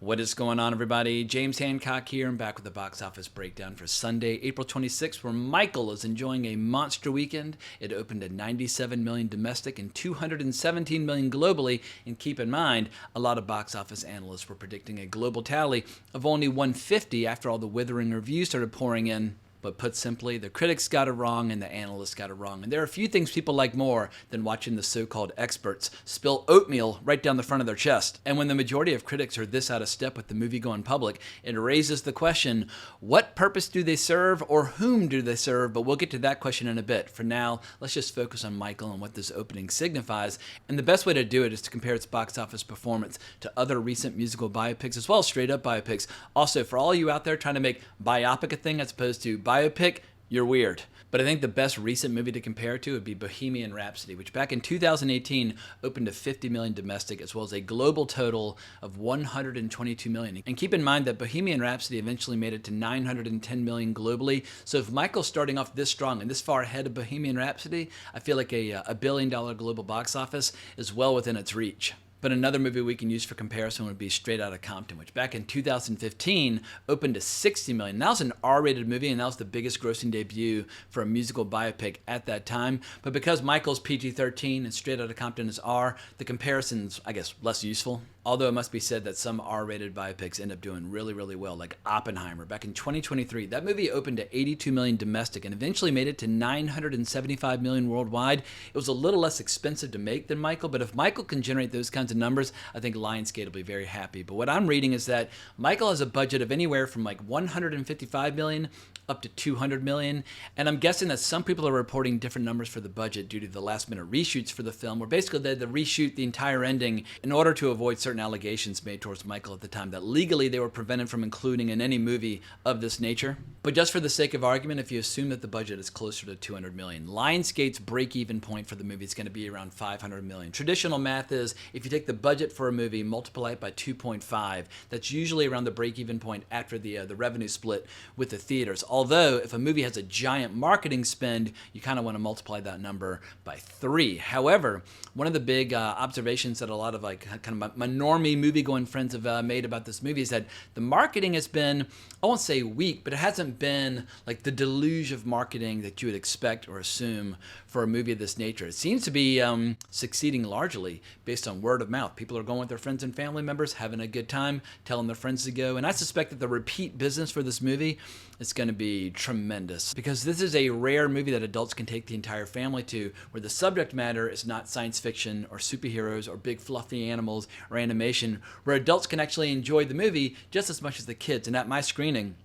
What is going on, everybody? James Hancock here. I'm back with the box office breakdown for Sunday, April 26th, where Michael is enjoying a monster weekend. It opened at 97 million domestic and 217 million globally. And keep in mind, a lot of box office analysts were predicting a global tally of only 150 after all the withering reviews started pouring in. But put simply, the critics got it wrong and the analysts got it wrong. And there are a few things people like more than watching the so-called experts spill oatmeal right down the front of their chest. And when the majority of critics are this out of step with the movie-going public, it raises the question, what purpose do they serve or whom do they serve? But we'll get to that question in a bit. For now, let's just focus on Michael and what this opening signifies. And the best way to do it is to compare its box office performance to other recent musical biopics as well as straight-up biopics. Also, for all you out there trying to make biopic a thing as opposed to biopic, you're weird. But I think the best recent movie to compare it to would be Bohemian Rhapsody, which back in 2018 opened to 50 million domestic as well as a global total of 122 million. And keep in mind that Bohemian Rhapsody eventually made it to 910 million globally. So if Michael's starting off this strong and this far ahead of Bohemian Rhapsody, I feel like a $1 billion global box office is well within its reach. But another movie we can use for comparison would be Straight Outta Compton, which back in 2015 opened to 60 million. That was an R-rated movie, and that was the biggest grossing debut for a musical biopic at that time. But because Michael's PG-13 and Straight Outta Compton is R, the comparison's, I guess, less useful. Although it must be said that some R-rated biopics end up doing really, really well, like Oppenheimer. Back in 2023, that movie opened to 82 million domestic and eventually made it to 975 million worldwide. It was a little less expensive to make than Michael, but if Michael can generate those kinds of numbers, I think Lionsgate will be very happy. But what I'm reading is that Michael has a budget of anywhere from like 155 million up to 200 million. And I'm guessing that some people are reporting different numbers for the budget due to the last minute reshoots for the film, where basically they had to reshoot the entire ending in order to avoid certain allegations made towards Michael at the time that legally they were prevented from including in any movie of this nature. But just for the sake of argument, if you assume that the budget is closer to 200 million, Lionsgate's break-even point for the movie is going to be around 500 million. Traditional math is if you take the budget for a movie, multiply it by 2.5, that's usually around the break-even point after the revenue split with the theaters. Although, if a movie has a giant marketing spend, you kind of want to multiply that number by 3. However, one of the big observations that a lot of like kind of my normie movie-going friends have made about this movie is that the marketing has been, I won't say weak, but it hasn't been like the deluge of marketing that you would expect or assume for a movie of this nature. It seems to be succeeding largely based on word of mouth. People are going with their friends and family members, having a good time, telling their friends to go. And I suspect that the repeat business for this movie is going to be tremendous because this is a rare movie that adults can take the entire family to, where the subject matter is not science fiction or superheroes or big fluffy animals or animation, where adults can actually enjoy the movie just as much as the kids. And at my screening,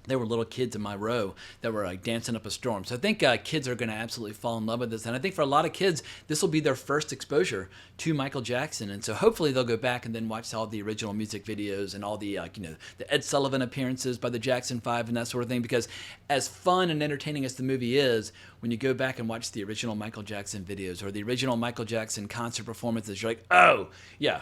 there were little kids in my row that were like dancing up a storm. So I think kids are going to absolutely fall in love with this. And I think for a lot of kids, this will be their first exposure to Michael Jackson. And so hopefully they'll go back and then watch all the original music videos and all the, the Ed Sullivan appearances by the Jackson 5 and that sort of thing. Because as fun and entertaining as the movie is, when you go back and watch the original Michael Jackson videos or the original Michael Jackson concert performances, you're like, oh, yeah,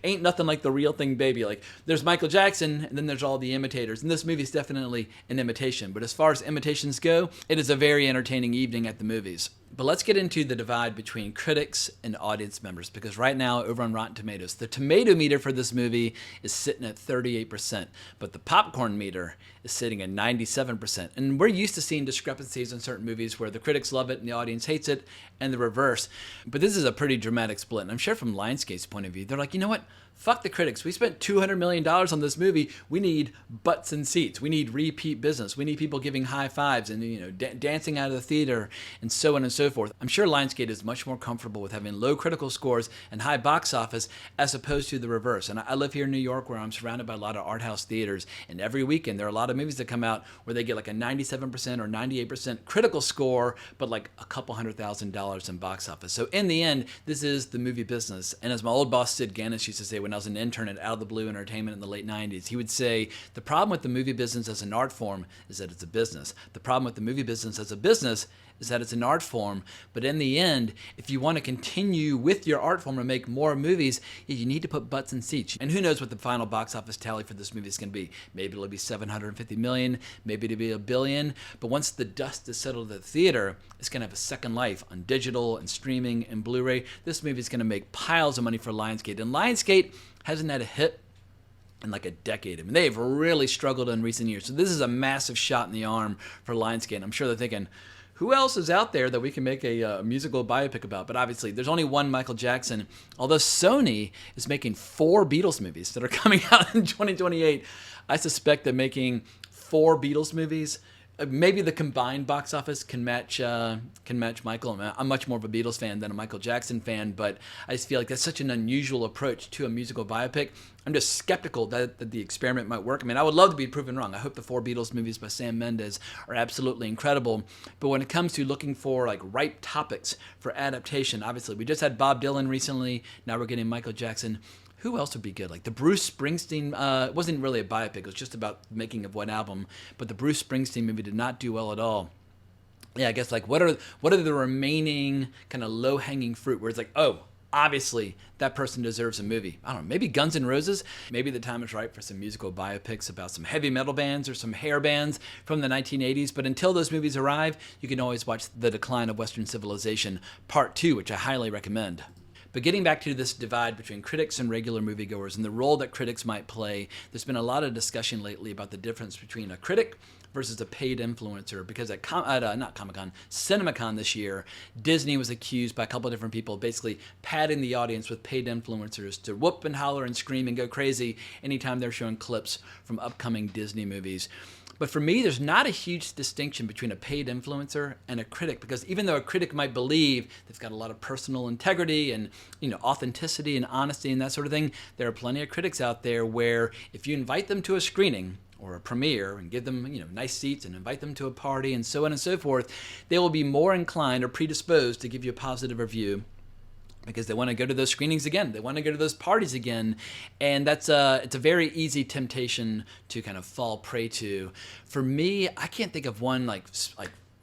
ain't nothing like the real thing, baby. Like, there's Michael Jackson, and then there's all the imitators. And this movie's definitely an imitation. But as far as imitations go, it is a very entertaining evening at the movies. But let's get into the divide between critics and audience members, because right now over on Rotten Tomatoes, the tomato meter for this movie is sitting at 38%, but the popcorn meter is sitting at 97%. And we're used to seeing discrepancies in certain movies where the critics love it and the audience hates it, and the reverse. But this is a pretty dramatic split. And I'm sure from Lionsgate's point of view, they're like, you know what? Fuck the critics. We spent $200 million on this movie. We need butts and seats. We need repeat business. We need people giving high fives and dancing out of the theater and so on and so forth. I'm sure Lionsgate is much more comfortable with having low critical scores and high box office as opposed to the reverse. And I live here in New York where I'm surrounded by a lot of art house theaters. And every weekend there are a lot of movies that come out where they get like a 97% or 98% critical score, but like a couple $100,000 in box office. So in the end, this is the movie business. And as my old boss Sid Ganis used to say when I was an intern at Out of the Blue Entertainment in the late 90s, he would say, the problem with the movie business as an art form is that it's a business. The problem with the movie business as a business is that it's an art form. But in the end, if you want to continue with your art form and make more movies, you need to put butts in seats. And who knows what the final box office tally for this movie is going to be. Maybe it'll be 750 million, maybe it'll be $1 billion. But once the dust is settled at the theater, it's going to have a second life on digital and streaming and Blu-ray. This movie is going to make piles of money for Lionsgate. And Lionsgate hasn't had a hit in like a decade. I mean, they've really struggled in recent years. So this is a massive shot in the arm for Lionsgate. I'm sure they're thinking, who else is out there that we can make a musical biopic about? But obviously, there's only one Michael Jackson, although Sony is making 4 Beatles movies that are coming out in 2028. I suspect they're making 4 Beatles movies. Maybe the combined box office can match Michael. I'm much more of a Beatles fan than a Michael Jackson fan, but I just feel like that's such an unusual approach to a musical biopic. I'm just skeptical that the experiment might work. I mean, I would love to be proven wrong. I hope the 4 Beatles movies by Sam Mendes are absolutely incredible. But when it comes to looking for like ripe topics for adaptation, obviously we just had Bob Dylan recently. Now we're getting Michael Jackson. Who else would be good? Like the Bruce Springsteen, it wasn't really a biopic. It was just about the making of one album. But the Bruce Springsteen movie did not do well at all. Yeah, I guess like what are the remaining kind of low-hanging fruit where it's like, oh, obviously that person deserves a movie. I don't know, maybe Guns N' Roses? Maybe the time is right for some musical biopics about some heavy metal bands or some hair bands from the 1980s. But until those movies arrive, you can always watch The Decline of Western Civilization Part 2, which I highly recommend. But getting back to this divide between critics and regular moviegoers and the role that critics might play, there's been a lot of discussion lately about the difference between a critic versus a paid influencer, because at CinemaCon this year, Disney was accused by a couple of different people of basically padding the audience with paid influencers to whoop and holler and scream and go crazy anytime they're showing clips from upcoming Disney movies. But for me, there's not a huge distinction between a paid influencer and a critic, because even though a critic might believe they've got a lot of personal integrity and authenticity and honesty and that sort of thing, there are plenty of critics out there where if you invite them to a screening or a premiere and give them nice seats and invite them to a party and so on and so forth, they will be more inclined or predisposed to give you a positive review, because they want to go to those screenings again. They want to go to those parties again. And it's a very easy temptation to kind of fall prey to. For me, I can't think of one like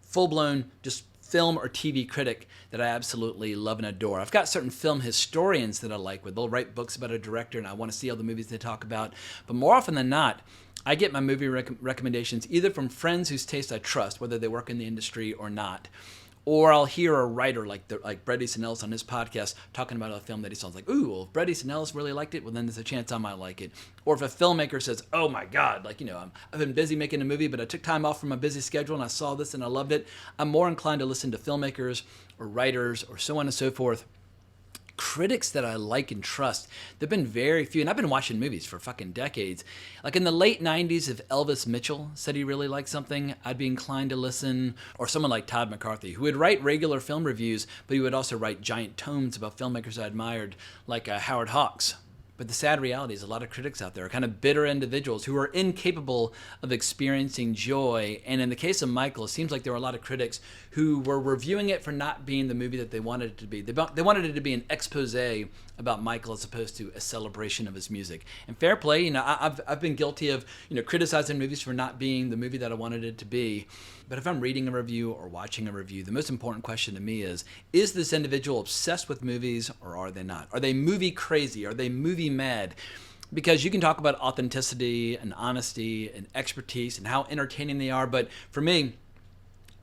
full-blown just film or TV critic that I absolutely love and adore. I've got certain film historians that I like, where they'll write books about a director and I want to see all the movies they talk about. But more often than not, I get my movie recommendations either from friends whose taste I trust, whether they work in the industry or not, or I'll hear a writer like Bret Easton Ellis on his podcast talking about a film that he sounds like, ooh, well, if Bret Easton Ellis really liked it, well, then there's a chance I might like it. Or if a filmmaker says, oh my God, I've been busy making a movie, but I took time off from my busy schedule and I saw this and I loved it, I'm more inclined to listen to filmmakers or writers or so on and so forth. Critics that I like and trust, there've been very few, and I've been watching movies for fucking decades. Like in the late 90s, if Elvis Mitchell said he really liked something, I'd be inclined to listen. Or someone like Todd McCarthy, who would write regular film reviews, but he would also write giant tomes about filmmakers I admired, like Howard Hawks. But the sad reality is a lot of critics out there are kind of bitter individuals who are incapable of experiencing joy. And in the case of Michael, it seems like there were a lot of critics who were reviewing it for not being the movie that they wanted it to be. They wanted it to be an expose about Michael as opposed to a celebration of his music. And fair play, I've been guilty of criticizing movies for not being the movie that I wanted it to be. But if I'm reading a review or watching a review, the most important question to me is this individual obsessed with movies or are they not? Are they movie crazy? Are they movie mad? Because you can talk about authenticity and honesty and expertise and how entertaining they are, but for me,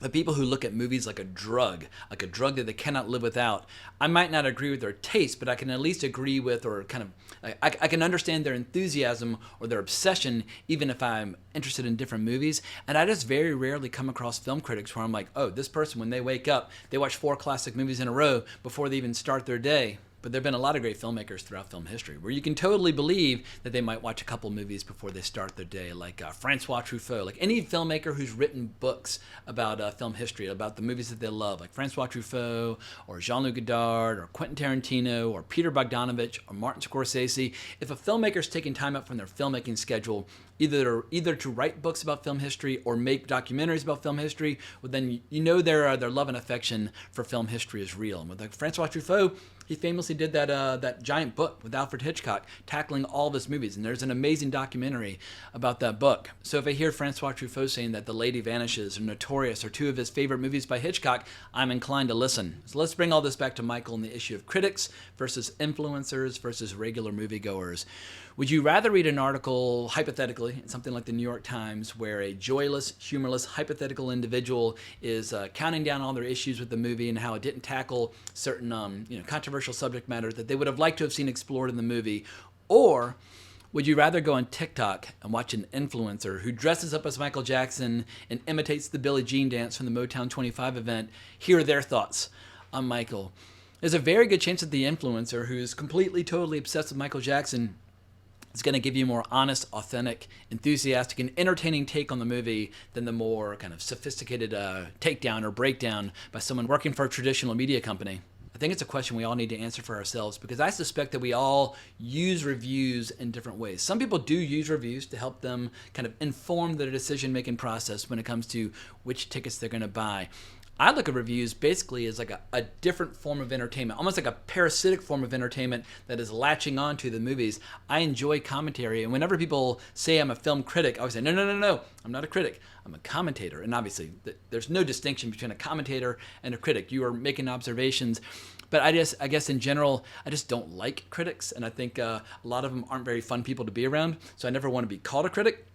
the people who look at movies like a drug that they cannot live without, I might not agree with their taste, but I can at least agree with, or kind of, I can understand their enthusiasm or their obsession, even if I'm interested in different movies. And I just very rarely come across film critics where I'm like, oh, this person, when they wake up, they watch 4 classic movies in a row before they even start their day. But there have been a lot of great filmmakers throughout film history where you can totally believe that they might watch a couple movies before they start their day, like Francois Truffaut, like any filmmaker who's written books about film history, about the movies that they love, like Francois Truffaut or Jean-Luc Godard or Quentin Tarantino or Peter Bogdanovich or Martin Scorsese. If a filmmaker's taking time out from their filmmaking schedule, either to write books about film history or make documentaries about film history, well, then their love and affection for film history is real. And with Francois Truffaut, he famously did that giant book with Alfred Hitchcock tackling all of his movies, and there's an amazing documentary about that book. So if I hear Francois Truffaut saying that The Lady Vanishes or Notorious are 2 of his favorite movies by Hitchcock, I'm inclined to listen. So let's bring all this back to Michael and the issue of critics versus influencers versus regular moviegoers. Would you rather read an article, hypothetically, in something like the New York Times, where a joyless, humorless, hypothetical individual is counting down all their issues with the movie and how it didn't tackle certain controversial subject matter that they would have liked to have seen explored in the movie? Or Would you rather go on TikTok and watch an influencer who dresses up as Michael Jackson and imitates the Billie Jean dance from the Motown 25 event? Hear their thoughts on Michael. There's a very good chance that the influencer who's completely, totally obsessed with Michael Jackson is going to give you a more honest, authentic, enthusiastic, and entertaining take on the movie than the more kind of sophisticated takedown or breakdown by someone working for a traditional media company. I think it's a question we all need to answer for ourselves, because I suspect that we all use reviews in different ways. Some people do use reviews to help them kind of inform their decision-making process when it comes to which tickets they're going to buy. I look at reviews basically as like a different form of entertainment, almost like a parasitic form of entertainment that is latching on to the movies. I enjoy commentary, and whenever people say I'm a film critic, I always say, no, I'm not a critic. I'm a commentator. And obviously, there's no distinction between a commentator and a critic. You are making observations. But I guess in general, I just don't like critics, and I think a lot of them aren't very fun people to be around, so I never want to be called a critic.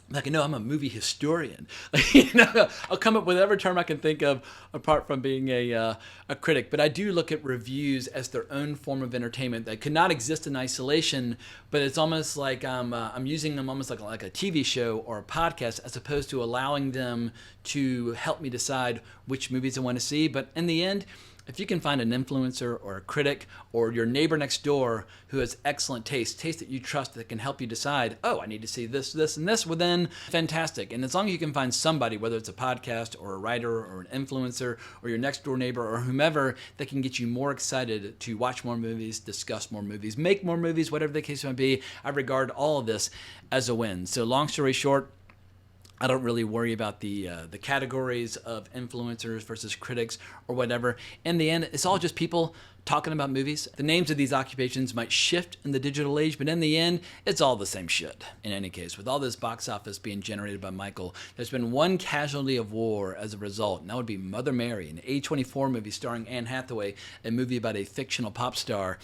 Like, no, I'm a movie historian. I'll come up with whatever term I can think of apart from being a critic. But I do look at reviews as their own form of entertainment that could not exist in isolation, but it's almost like I'm using them almost like a TV show or a podcast, as opposed to allowing them to help me decide which movies I want to see. But in the end, if you can find an influencer or a critic or your neighbor next door who has excellent taste that you trust, that can help you decide, oh, I need to see this, this, and this, well then, fantastic. And as long as you can find somebody, whether it's a podcast or a writer or an influencer or your next door neighbor or whomever, that can get you more excited to watch more movies, discuss more movies, make more movies, whatever the case might be, I regard all of this as a win. So long story short, I don't really worry about the categories of influencers versus critics or whatever. In the end, it's all just people talking about movies. The names of these occupations might shift in the digital age, but in the end, it's all the same shit. In any case, with all this box office being generated by Michael, there's been one casualty of war as a result, and that would be Mother Mary, an A24 movie starring Anne Hathaway, a movie about a fictional pop star.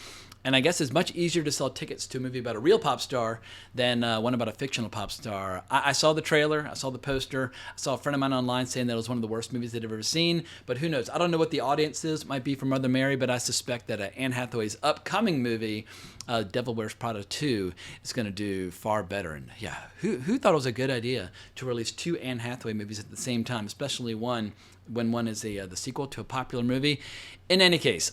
And I guess it's much easier to sell tickets to a movie about a real pop star than one about a fictional pop star. I saw the trailer, I saw the poster, I saw a friend of mine online saying that it was one of the worst movies they'd ever seen, but who knows? I don't know what the audience is, might be for Mother Mary, but I suspect that Anne Hathaway's upcoming movie, Devil Wears Prada 2, is going to do far better. And yeah, who thought it was a good idea to release two Anne Hathaway movies at the same time, especially when one is the sequel to a popular movie? In any case,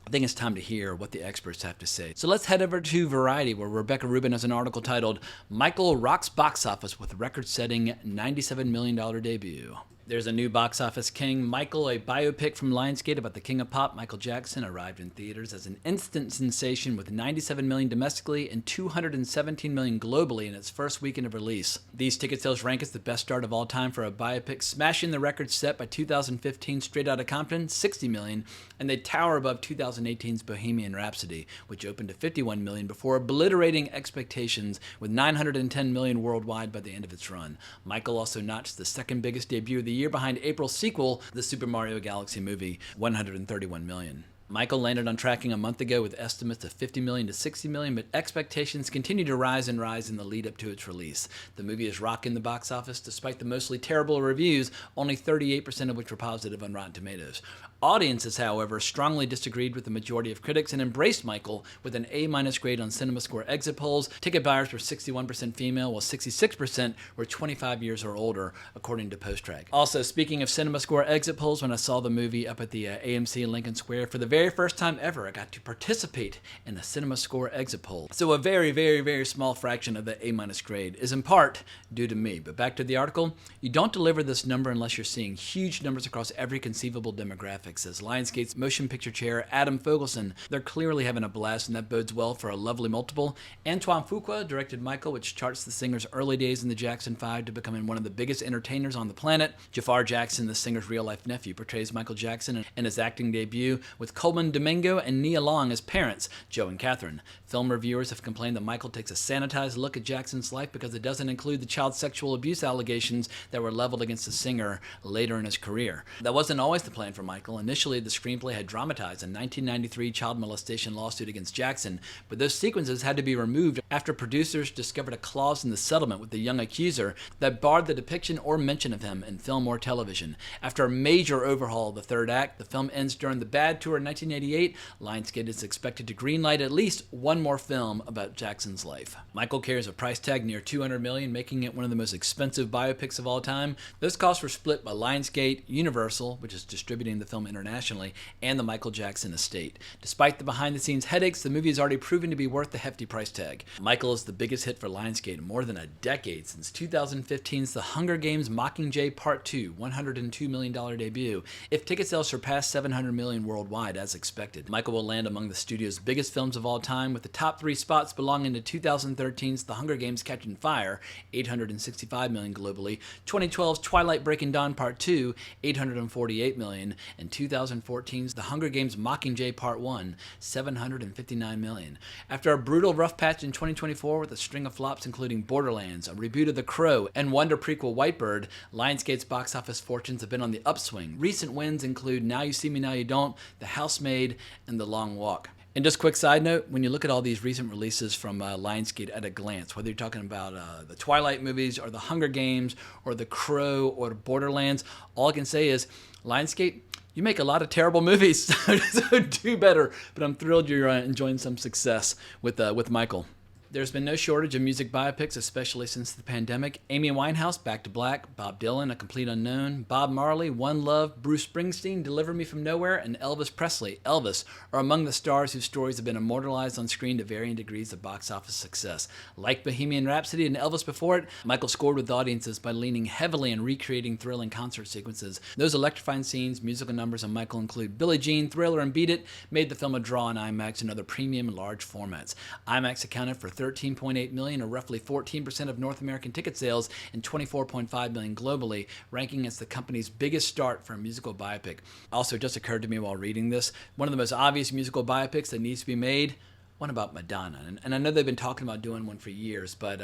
I think it's time to hear what the experts have to say. So let's head over to Variety, where Rebecca Rubin has an article titled, Michael Rocks Box Office with Record-Setting $97 Million Debut. There's a new box office king. Michael, a biopic from Lionsgate about the king of pop, Michael Jackson, arrived in theaters as an instant sensation with $97 million domestically and $217 million globally in its first weekend of release. These ticket sales rank as the best start of all time for a biopic, smashing the record set by 2015 Straight Outta Compton, $60 million, and they tower above 2018's Bohemian Rhapsody, which opened to $51 million before obliterating expectations with $910 million worldwide by the end of its run. Michael also notched the second biggest debut of the year behind April's sequel, the Super Mario Galaxy movie, $131 million. Michael landed on tracking a month ago with estimates of $50 million to $60 million, but expectations continue to rise in the lead up to its release. The movie is rocking the box office despite the mostly terrible reviews, only 38% of which were positive on Rotten Tomatoes. Audiences, however, strongly disagreed with the majority of critics and embraced Michael with an A- grade on CinemaScore exit polls. Ticket buyers were 61% female, while 66% were 25 years or older, according to PostTrack. Also, speaking of CinemaScore exit polls, when I saw the movie up at the AMC in Lincoln Square, for the very first time ever, I got to participate in a CinemaScore exit poll. So a very, very, very small fraction of the A- grade is in part due to me. But back to the article, you don't deliver this number unless you're seeing huge numbers across every conceivable demographic, says Lionsgate's motion picture chair Adam Fogelson. They're clearly having a blast, and that bodes well for a lovely multiple. Antoine Fuqua directed Michael, which charts the singer's early days in the Jackson 5 to becoming one of the biggest entertainers on the planet. Jafar Jackson, the singer's real-life nephew, portrays Michael Jackson in his acting debut, with Coleman Domingo and Nia Long as parents, Joe and Catherine. Film reviewers have complained that Michael takes a sanitized look at Jackson's life because it doesn't include the child sexual abuse allegations that were leveled against the singer later in his career. That wasn't always the plan for Michael. Initially, the screenplay had dramatized a 1993 child molestation lawsuit against Jackson, but those sequences had to be removed after producers discovered a clause in the settlement with the young accuser that barred the depiction or mention of him in film or television. After a major overhaul of the third act, the film ends during the Bad Tour in 1988, Lionsgate is expected to greenlight at least one more film about Jackson's life. Michael carries a price tag near $200 million, making it one of the most expensive biopics of all time. Those costs were split by Lionsgate, Universal, which is distributing the film internationally, and the Michael Jackson estate. Despite the behind-the-scenes headaches, the movie has already proven to be worth the hefty price tag. Michael is the biggest hit for Lionsgate in more than a decade, since 2015's The Hunger Games Mockingjay Part 2, $102 million debut. If ticket sales surpass $700 million worldwide, as expected, Michael will land among the studio's biggest films of all time, with the top 3 spots belonging to 2013's The Hunger Games Catching Fire, $865 million globally, 2012's Twilight Breaking Dawn Part 2, $848 million, and 2014's The Hunger Games Mockingjay Part 1, $759 million. After a brutal rough patch in 2024 with a string of flops including Borderlands, a reboot of The Crow, and Wonder prequel Whitebird, Lionsgate's box office fortunes have been on the upswing. Recent wins include Now You See Me, Now You Don't, The Housemaid, and The Long Walk. And just a quick side note, when you look at all these recent releases from Lionsgate at a glance, whether you're talking about the Twilight movies or the Hunger Games or the Crow or Borderlands, all I can say is, Lionsgate, you make a lot of terrible movies, so do better. But I'm thrilled you're enjoying some success with Michael. There's been no shortage of music biopics, especially since the pandemic. Amy Winehouse, Back to Black, Bob Dylan, A Complete Unknown, Bob Marley, One Love, Bruce Springsteen, Deliver Me From Nowhere, and Elvis Presley, Elvis, are among the stars whose stories have been immortalized on screen to varying degrees of box office success. Like Bohemian Rhapsody and Elvis before it, Michael scored with audiences by leaning heavily in recreating thrilling concert sequences. Those electrifying scenes, musical numbers on Michael include Billie Jean, Thriller, and Beat It, made the film a draw in IMAX and other premium large formats. IMAX accounted for $13.8 million, or roughly 14% of North American ticket sales, and $24.5 million globally, ranking as the company's biggest start for a musical biopic. Also, it just occurred to me while reading this, one of the most obvious musical biopics that needs to be made, one about Madonna. And I know they've been talking about doing one for years, but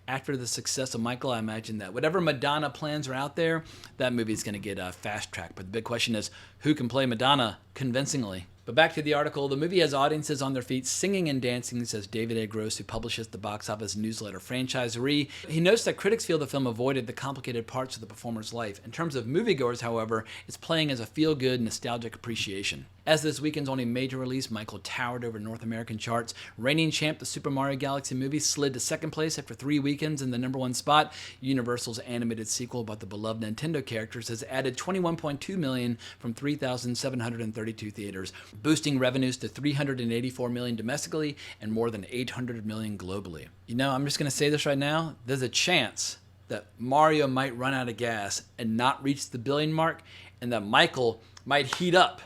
after the success of Michael, I imagine that whatever Madonna plans are out there, that movie's going to get fast-tracked. But the big question is, who can play Madonna convincingly? But back to the article, the movie has audiences on their feet singing and dancing, says David A. Gross, who publishes the box office newsletter Franchisee. He notes that critics feel the film avoided the complicated parts of the performer's life. In terms of moviegoers, however, it's playing as a feel-good, nostalgic appreciation. As this weekend's only major release, Michael towered over North American charts. Reigning champ, the Super Mario Galaxy movie, slid to second place after 3 weekends in the #1 spot. Universal's animated sequel about the beloved Nintendo characters has added $21.2 million from 3,732 theaters, boosting revenues to $384 million domestically and more than $800 million globally. You know, I'm just going to say this right now. There's a chance that Mario might run out of gas and not reach the billion mark, and that Michael might heat up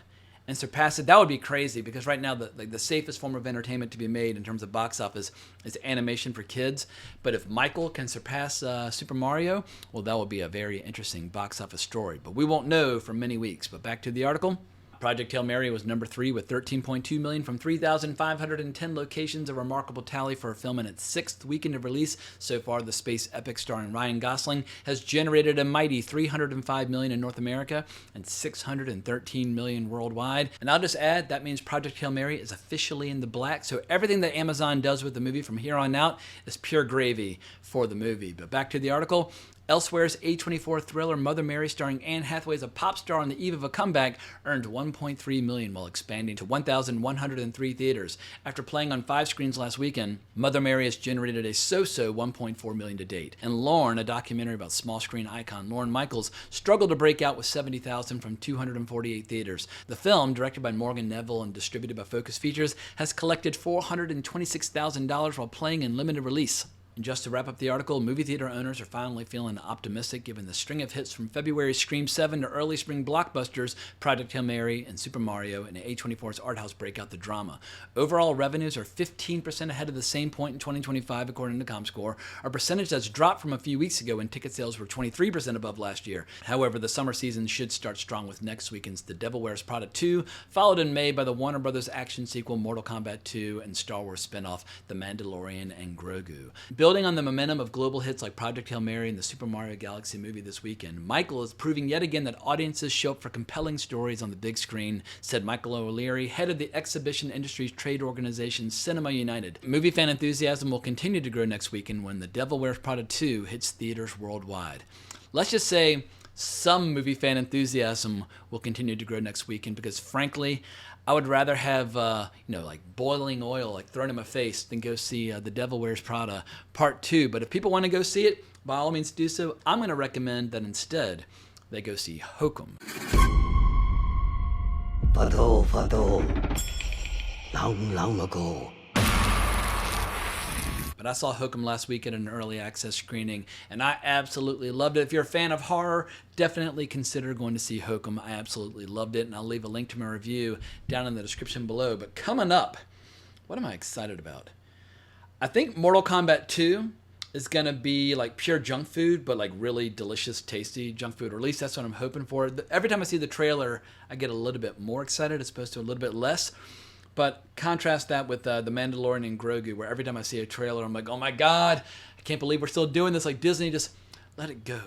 and surpass it. That would be crazy, because right now the safest form of entertainment to be made in terms of box office is animation for kids. But if Michael can surpass Super Mario, well, that will be a very interesting box office story. But we won't know for many weeks. But back to the article. Project Hail Mary was number 3 with $13.2 million from 3,510 locations, a remarkable tally for a film in its 6th weekend of release. So far, the space epic starring Ryan Gosling has generated a mighty $305 million in North America and $613 million worldwide. And I'll just add, that means Project Hail Mary is officially in the black, so everything that Amazon does with the movie from here on out is pure gravy for the movie. But back to the article. Elsewhere's A24 thriller Mother Mary, starring Anne Hathaway as a pop star on the eve of a comeback, earned $1.3 million while expanding to 1,103 theaters. After playing on 5 screens last weekend, Mother Mary has generated a so-so $1.4 million to date. And Lorne, a documentary about small screen icon Lorne Michaels, struggled to break out with 70,000 from 248 theaters. The film, directed by Morgan Neville and distributed by Focus Features, has collected $426,000 while playing in limited release. And just to wrap up the article, movie theater owners are finally feeling optimistic given the string of hits from February's Scream 7 to early spring blockbusters, Project Hail Mary and Super Mario, and A24's art house breakout The Drama. Overall revenues are 15% ahead of the same point in 2025, according to ComScore, a percentage that's dropped from a few weeks ago when ticket sales were 23% above last year. However, the summer season should start strong with next weekend's The Devil Wears Prada 2, followed in May by the Warner Brothers action sequel Mortal Kombat 2 and Star Wars spinoff The Mandalorian and Grogu. Building on the momentum of global hits like Project Hail Mary and the Super Mario Galaxy movie this weekend, Michael is proving yet again that audiences show up for compelling stories on the big screen, said Michael O'Leary, head of the exhibition industry's trade organization Cinema United. Movie fan enthusiasm will continue to grow next weekend when The Devil Wears Prada 2 hits theaters worldwide. Let's just say some movie fan enthusiasm will continue to grow next weekend because, frankly, I would rather have, like boiling oil like thrown in my face than go see The Devil Wears Prada Part 2. But if people want to go see it, by all means do so. I'm going to recommend that instead they go see Hokum. Long, long ago. But I saw Hokum last week at an early access screening, and I absolutely loved it. If you're a fan of horror, definitely consider going to see Hokum. I absolutely loved it, and I'll leave a link to my review down in the description below. But coming up, what am I excited about? I think Mortal Kombat 2 is going to be like pure junk food, but like really delicious, tasty junk food, or at least that's what I'm hoping for. Every time I see the trailer, I get a little bit more excited as opposed to a little bit less. But contrast that with The Mandalorian and Grogu, where every time I see a trailer, I'm like, oh my God, I can't believe we're still doing this. Like Disney, just let it go.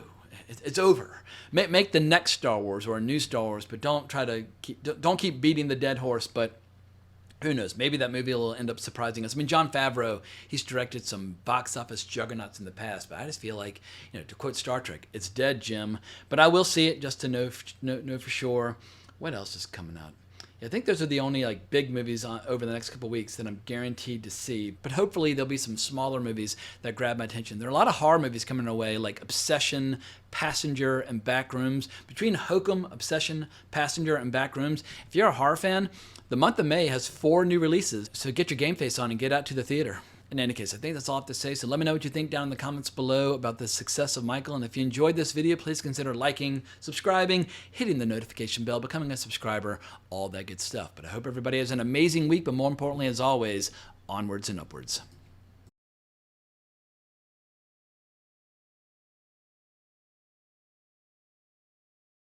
It's over. Make the next Star Wars or a new Star Wars, but don't keep beating the dead horse. But who knows? Maybe that movie will end up surprising us. I mean, Jon Favreau, he's directed some box office juggernauts in the past, but I just feel like, to quote Star Trek, it's dead, Jim. But I will see it just to know for sure. What else is coming out? I think those are the only like big movies over the next couple of weeks that I'm guaranteed to see. But hopefully there'll be some smaller movies that grab my attention. There are a lot of horror movies coming our way, like Obsession, Passenger, and Backrooms. Between Hokum, Obsession, Passenger, and Backrooms, if you're a horror fan, the month of May has 4 new releases. So get your game face on and get out to the theater. In any case, I think that's all I have to say. So let me know what you think down in the comments below about the success of Michael. And if you enjoyed this video, please consider liking, subscribing, hitting the notification bell, becoming a subscriber, all that good stuff. But I hope everybody has an amazing week. But more importantly, as always, onwards and upwards.